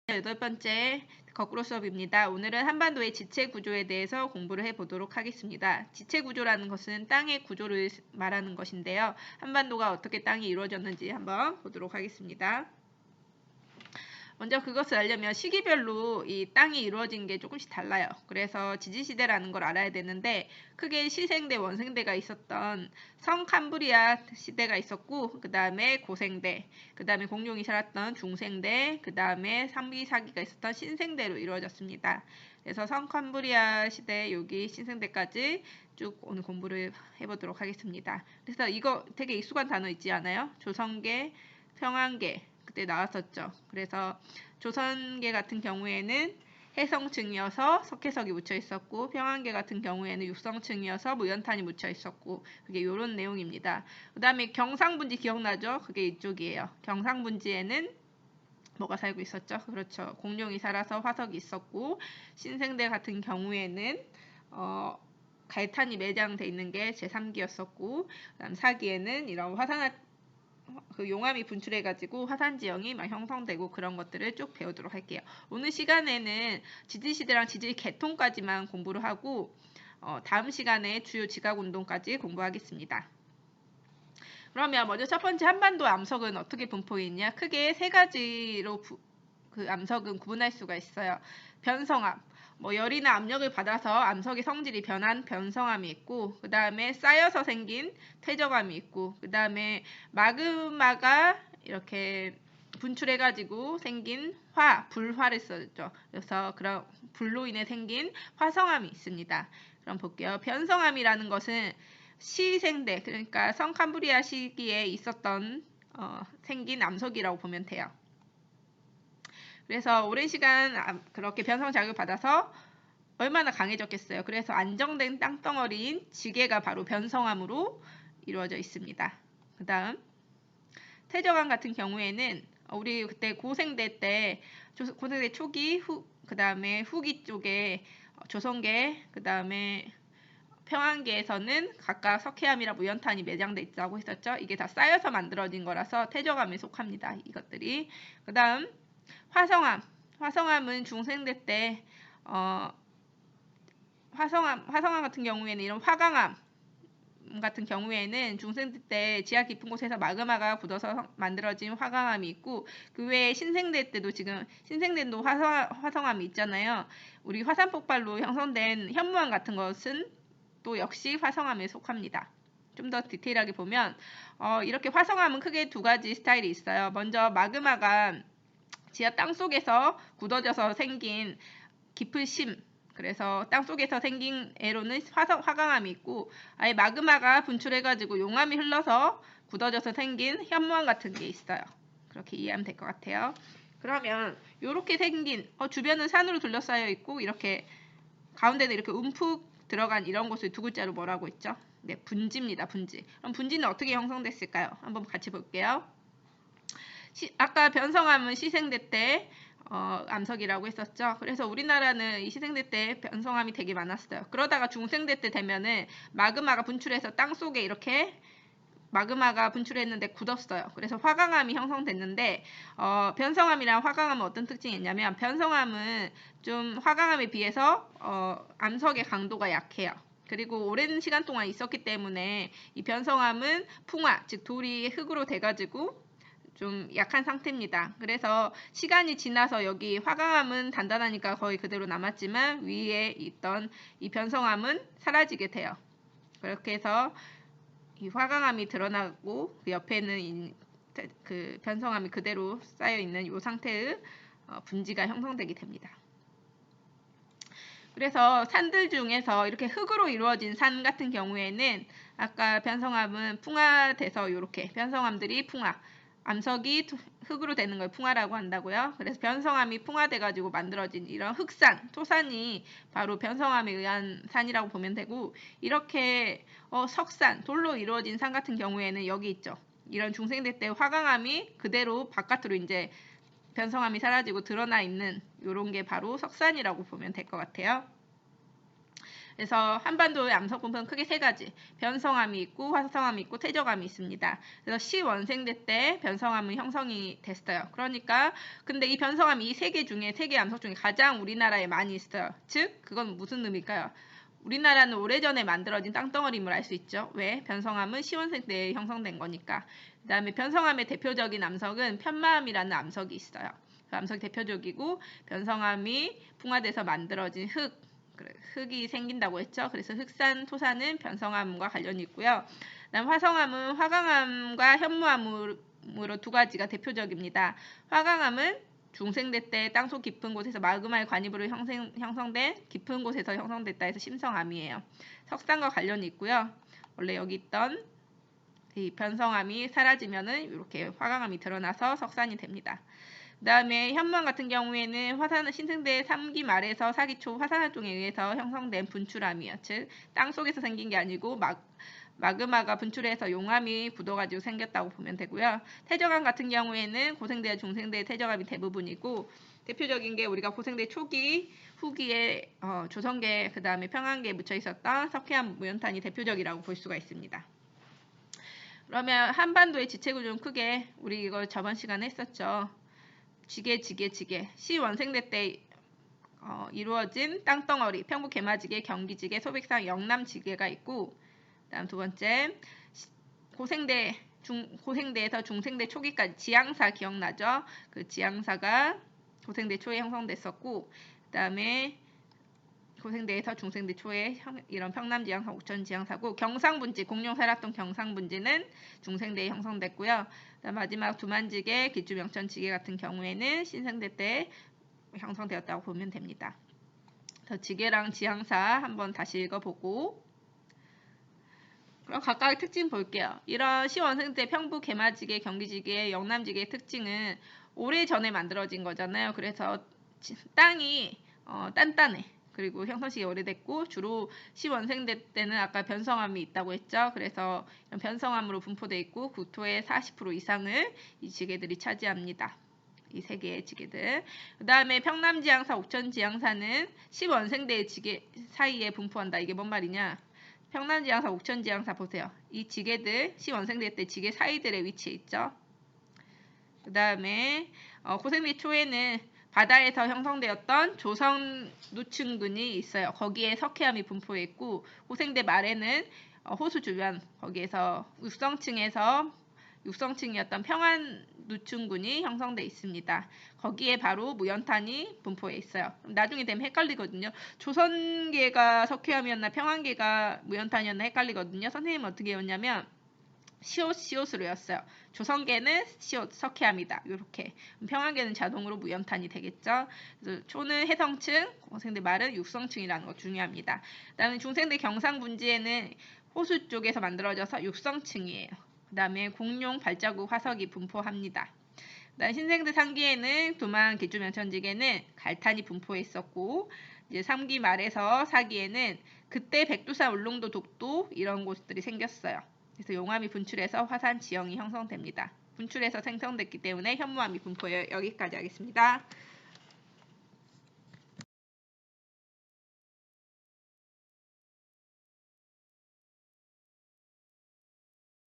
8번째 거꾸로 수업입니다. 오늘은 한반도의 지체 구조에 대해서 공부를 해보도록 하겠습니다. 지체 구조라는 것은 땅의 구조를 말하는 것인데요. 한반도가 어떻게 땅이 이루어졌는지 한번 보도록 하겠습니다. 먼저 그것을 알려면 시기별로 이 땅이 이루어진 게 조금씩 달라요. 그래서 지지시대라는 걸 알아야 되는데 크게 시생대, 원생대가 있었던 성캄브리아 시대가 있었고 그 다음에 고생대, 그 다음에 공룡이 살았던 중생대, 그 다음에 삼기사기가 있었던 신생대로 이루어졌습니다. 그래서 성캄브리아 시대 여기 신생대까지 쭉 오늘 공부를 해보도록 하겠습니다. 그래서 이거 되게 익숙한 단어 있지 않아요? 조선계, 평안계 그때 나왔었죠. 그래서 조선계 같은 경우에는 해성층이어서 석회석이 묻혀 있었고 평안계 같은 경우에는 육성층이어서 무연탄이 묻혀 있었고 그게 이런 내용입니다. 그 다음에 경상분지 기억나죠? 그게 이쪽이에요. 경상분지에는 뭐가 살고 있었죠? 그렇죠. 공룡이 살아서 화석이 있었고 신생대 같은 경우에는 갈탄이 매장돼 있는 게 제3기였었고 그다음 4기에는 이런 그 용암이 분출해가지고 화산 지형이 막 형성되고 그런 것들을 쭉 배우도록 할게요. 오늘 시간에는 지질시대랑 지질 계통까지만 공부를 하고 다음 시간에 주요 지각운동까지 공부하겠습니다. 그러면 먼저 첫 번째 한반도 암석은 어떻게 분포있냐? 크게 세 가지로 그 암석은 구분할 수가 있어요. 변성암, 열이나 압력을 받아서 암석의 성질이 변한 변성암이 있고 그 다음에 쌓여서 생긴 퇴적암이 있고 그 다음에 마그마가 이렇게 분출해가지고 생긴 불화를 썼죠. 그래서 그런 불로 인해 생긴 화성암이 있습니다. 그럼 볼게요. 변성암이라는 것은 시생대 그러니까 성캄브리아 시기에 있었던 생긴 암석이라고 보면 돼요. 그래서 오랜 시간 그렇게 변성 자극을 받아서 얼마나 강해졌겠어요. 그래서 안정된 땅덩어리인 지계가 바로 변성암으로 이루어져 있습니다. 그 다음 퇴적암 같은 경우에는 우리 그때 고생대 때 고생대 초기 그 다음에 후기 쪽에 조선계 그 다음에 평안계에서는 각각 석회암이랑 무연탄이 매장돼 있다고 했었죠. 이게 다 쌓여서 만들어진 거라서 퇴적암에 속합니다. 이것들이. 그 다음 화성암은 중생대 때 화성암 같은 경우에는 이런 화강암 같은 경우에는 중생대 때 지하 깊은 곳에서 마그마가 굳어서 만들어진 화강암이 있고 그 외에 신생대 때도 지금 신생대도 화성암이 있잖아요. 우리 화산 폭발로 형성된 현무암 같은 것은 또 역시 화성암에 속합니다. 좀 더 디테일하게 보면 이렇게 화성암은 크게 두 가지 스타일이 있어요. 먼저 마그마가 지하 땅속에서 굳어져서 생긴 깊은 심 그래서 땅속에서 생긴 애로는 화강암이 있고 아예 마그마가 분출해가지고 용암이 흘러서 굳어져서 생긴 현무암 같은 게 있어요. 그렇게 이해하면 될 것 같아요. 그러면 이렇게 생긴 주변은 산으로 둘러싸여 있고 이렇게 가운데는 이렇게 움푹 들어간 이런 곳을 두 글자로 뭐라고 했죠? 네, 분지입니다. 분지. 그럼 분지는 어떻게 형성됐을까요? 한번 같이 볼게요. 아까 변성암은 시생대 때 암석이라고 했었죠. 그래서 우리나라는 이 시생대 때 변성암이 되게 많았어요. 그러다가 중생대 때 되면은 마그마가 분출해서 땅속에 이렇게 마그마가 분출했는데 굳었어요. 그래서 화강암이 형성됐는데 변성암이랑 화강암은 어떤 특징이 있냐면 변성암은 좀 화강암에 비해서 암석의 강도가 약해요. 그리고 오랜 시간 동안 있었기 때문에 이 변성암은 풍화, 즉 돌이 흙으로 돼가지고 좀 약한 상태입니다. 그래서 시간이 지나서 여기 화강암은 단단하니까 거의 그대로 남았지만 위에 있던 이 변성암은 사라지게 돼요. 그렇게 해서 이 화강암이 드러나고 그 옆에는 그 변성암이 그대로 쌓여 있는 이 상태의 분지가 형성되게 됩니다. 그래서 산들 중에서 이렇게 흙으로 이루어진 산 같은 경우에는 아까 변성암은 풍화돼서 이렇게 변성암들이 암석이 흙으로 되는 걸 풍화라고 한다고요. 그래서 변성암이 풍화돼가지고 만들어진 이런 흙산, 토산이 바로 변성암에 의한 산이라고 보면 되고 이렇게 석산, 돌로 이루어진 산 같은 경우에는 여기 있죠. 이런 중생대 때 화강암이 그대로 바깥으로 이제 변성암이 사라지고 드러나 있는 이런 게 바로 석산이라고 보면 될 것 같아요. 그래서 한반도의 암석 분포는 크게 세 가지. 변성암이 있고 화성암이 있고 퇴적암이 있습니다. 그래서 시원생대 때 변성암은 형성이 됐어요. 그러니까 근데 이 변성암이 이 세 개 중에 세 개 암석 중에 가장 우리나라에 많이 있어요. 즉 그건 무슨 의미일까요? 우리나라는 오래전에 만들어진 땅덩어리임을 알 수 있죠. 왜? 변성암은 시원생 때에 형성된 거니까. 그 다음에 변성암의 대표적인 암석은 편마암이라는 암석이 있어요. 그 암석이 대표적이고 변성암이 풍화돼서 만들어진 흙이 생긴다고 했죠. 그래서 흑산, 토사는 변성암과 관련이 있고요. 그다음 화성암은 화강암과 현무암으로 두 가지가 대표적입니다. 화강암은 중생대 때 땅속 깊은 곳에서 마그마의 관입으로 형성된 깊은 곳에서 형성됐다 해서 심성암이에요. 석산과 관련이 있고요. 원래 여기 있던 이 변성암이 사라지면은 이렇게 화강암이 드러나서 석산이 됩니다. 그 다음에 현무암 같은 경우에는 신생대 3기 말에서 4기 초 화산활동에 의해서 형성된 분출암이에요. 즉 땅속에서 생긴 게 아니고 마그마가 분출해서 용암이 굳어가지고 생겼다고 보면 되고요. 퇴적암 같은 경우에는 고생대와 중생대의 퇴적암이 대부분이고 대표적인 게 우리가 고생대 초기, 후기에 조선계 그 다음에 평안계에 묻혀 있었던 석회암 무연탄이 대표적이라고 볼 수가 있습니다. 그러면 한반도의 지체구조는 크게 우리 이걸 저번 시간에 했었죠. 지게 시원생대 때 이루어진 땅덩어리 평북 개마지게, 경기지게, 소백산 영남지게가 있고 다음 두 번째 고생대에서 중생대 초기까지 지향사 기억나죠? 그 지향사가 고생대 초에 형성됐었고 그 다음에 고생대에서 중생대 초에 이런 평남지향사, 옥천지향사고 경상분지 공룡 살았던 경상분지는 중생대에 형성됐고요. 마지막 두만지게, 기주명천지게 같은 경우에는 신생대 때 형성되었다고 보면 됩니다. 지게랑 지향사 한번 다시 읽어보고 그럼 각각의 특징 볼게요. 이런 시원생대 평북 개마지게, 경기지게, 영남지게의 특징은 오래전에 만들어진 거잖아요. 그래서 땅이 단단해. 그리고 형성시기 오래됐고 주로 시원생대 때는 아까 변성암이 있다고 했죠. 그래서 변성암으로 분포되어 있고 국토의 40% 이상을 이 지게들이 차지합니다. 이 세 개의 지게들. 그 다음에 평남지향사, 옥천지향사는 시원생대의 지게 사이에 분포한다. 이게 뭔 말이냐? 평남지향사, 옥천지향사 보세요. 이 지게들 시원생대 때 지게 사이들에 위치해 있죠. 그 다음에 고생대 초에는 바다에서 형성되었던 조성 누층근이 있어요. 거기에 석회암이 분포해 있고 고생대 말에는 호수 주변 거기에서 육성층이었던 평안 누층군이 형성돼 있습니다. 거기에 바로 무연탄이 분포해 있어요. 나중에 되면 헷갈리거든요. 조선계가 석회암이었나 평안계가 무연탄이었나 헷갈리거든요. 선생님은 어떻게 외웠냐면 시옷으로 외웠어요. 조선계는 시옷, 석회암이다. 이렇게. 평안계는 자동으로 무연탄이 되겠죠. 그래서 초는 해성층, 고생대 말은 육성층이라는 거 중요합니다. 그 다음에 중생대 경상분지에는 호수 쪽에서 만들어져서 육성층이에요. 그 다음에 공룡, 발자국, 화석이 분포합니다. 그다음 신생대 3기에는 두만, 기주명천지계는 갈탄이 분포해 있었고 이제 3기 말에서 4기에는 그때 백두산, 울릉도, 독도 이런 곳들이 생겼어요. 그래서 용암이 분출해서 화산 지형이 형성됩니다. 분출해서 생성됐기 때문에 현무암이 분포해요. 여기까지 하겠습니다.